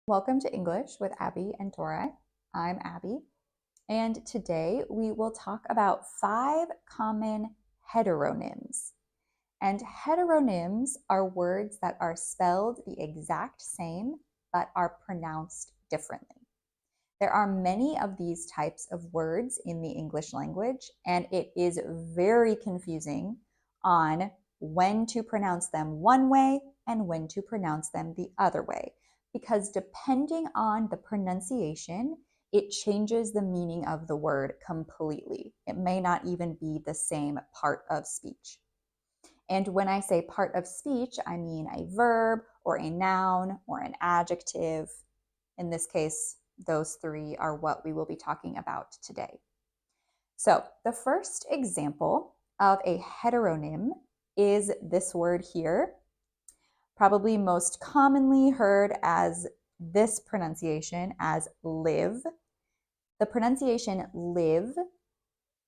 Welcome to English with Abby and Tori. I'm Abby, and today we will talk about 5 common heteronyms. And heteronyms are words that are spelled the exact same but are pronounced differently. There are many of these types of words in the English language, and it is very confusing on when to pronounce them one way and when to pronounce them the other way, because depending on the pronunciation, it changes the meaning of the word completely. It may not even be the same part of speech. And when I say part of speech, I mean a verb or a noun or an adjective. In this case, those 3 are what we will be talking about today. So the first example of a heteronym is this word here, probably most commonly heard as this pronunciation as live. The pronunciation live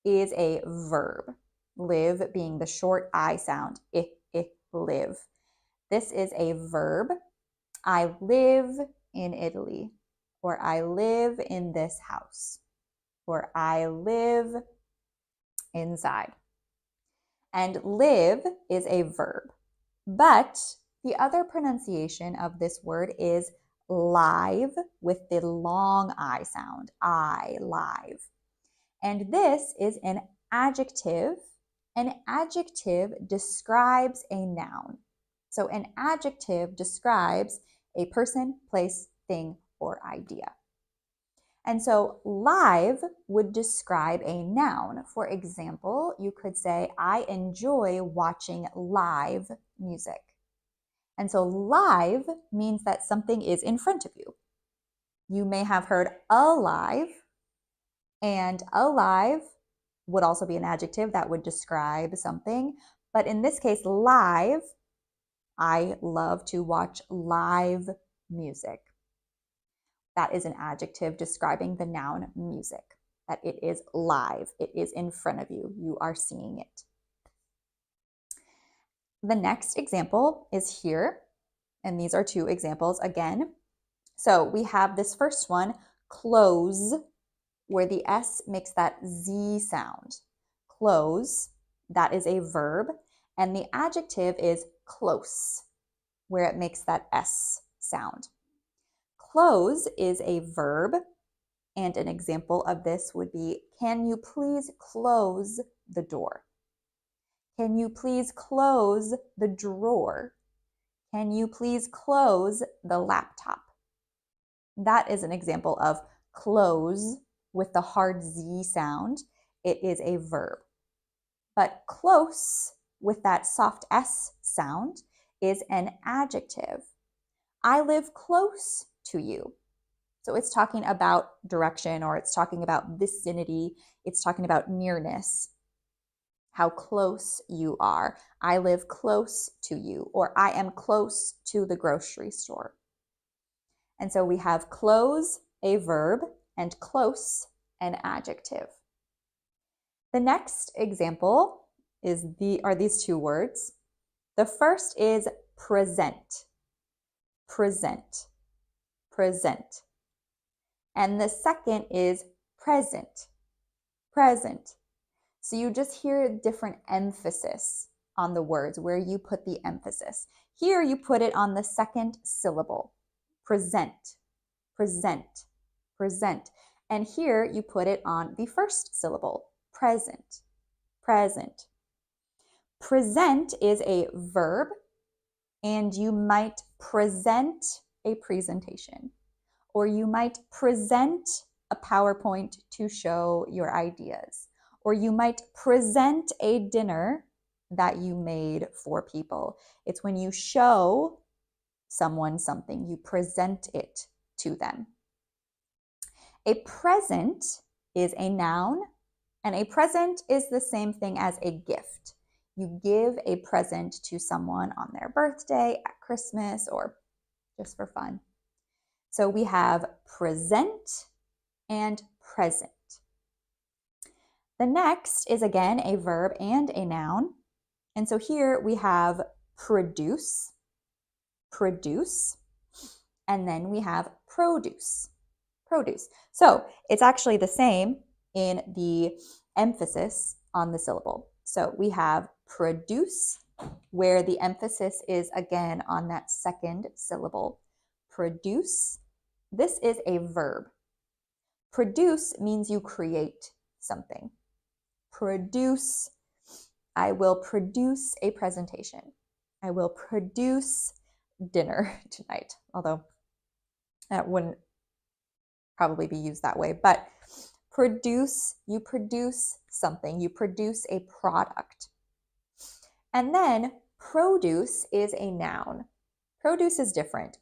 is a verb, live being the short I sound, live. This is a verb. I live in Italy, or I live in this house, or I live inside. And live is a verb, but the other pronunciation of this word is live with the long I sound, I, live. And this is an adjective. An adjective describes a noun. So an adjective describes a person, place, thing, or idea. And so live would describe a noun. For example, you could say, I enjoy watching live music. And so live means that something is in front of you. You may have heard alive, and alive would also be an adjective that would describe something. But in this case, live, I love to watch live music. That is an adjective describing the noun music, that it is live, it is in front of you, you are seeing it. The next example is here, and these are 2 examples again. So we have this first one, close, where the S makes that Z sound. Close, that is a verb, and the adjective is close, where it makes that S sound. Close is a verb, and an example of this would be, can you please close the door? Can you please close the drawer? Can you please close the laptop? That is an example of close with the hard Z sound. It is a verb. But close with that soft S sound is an adjective. I live close to you. So it's talking about direction, or it's talking about vicinity. It's talking about nearness, how close you are. I live close to you, or I am close to the grocery store. And so we have close, a verb, and close, an adjective. The next example are these 2 words. The first is present, present, present. And the second is present, present. So you just hear different emphasis on the words, where you put the emphasis. Here you put it on the second syllable, present, present, present. And here you put it on the first syllable, present, present. Present is a verb, and you might present a presentation, or you might present a PowerPoint to show your ideas, or you might present a dinner that you made for people. It's when you show someone something, you present it to them. A present is a noun, and a present is the same thing as a gift. You give a present to someone on their birthday, at Christmas, or just for fun. So we have present and present. The next is again a verb and a noun. And so here we have produce, produce. And then we have produce. Produce. So it's actually the same in the emphasis on the syllable. So we have produce, where the emphasis is again on that second syllable. Produce. This is a verb. Produce means you create something. Produce. I will produce a presentation. I will produce dinner tonight, although that wouldn't probably be used that way. But produce, you produce something, you produce a product. And then produce is a noun. Produce is different.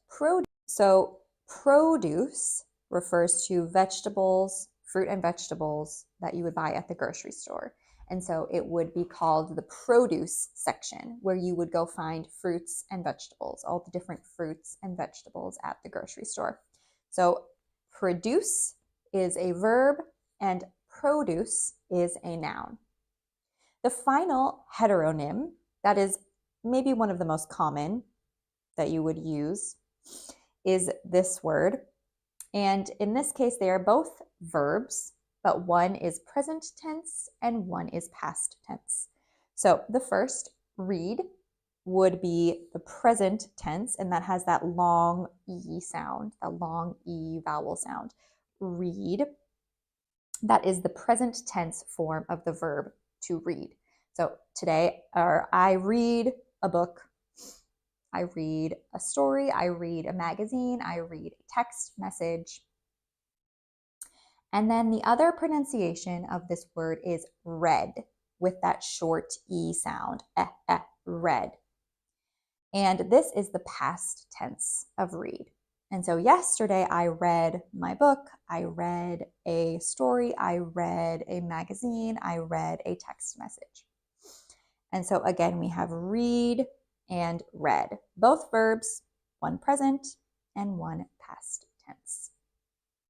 So produce refers to vegetables, fruit and vegetables that you would buy at the grocery store. And so it would be called the produce section, where you would go find fruits and vegetables, all the different fruits and vegetables at the grocery store. So produce is a verb and produce is a noun. The final heteronym, that is maybe one of the most common that you would use, is this word. And in this case, they are both verbs, but one is present tense and one is past tense. So the first, read, would be the present tense, and that has that long E sound, the long E vowel sound. Read. That is the present tense form of the verb to read. So today, or I read a book, I read a story, I read a magazine, I read a text message. And then the other pronunciation of this word is read, with that short E sound, read. And this is the past tense of read. And so yesterday I read my book, I read a story, I read a magazine, I read a text message. And so again, we have read and read, both verbs, one present and one past tense.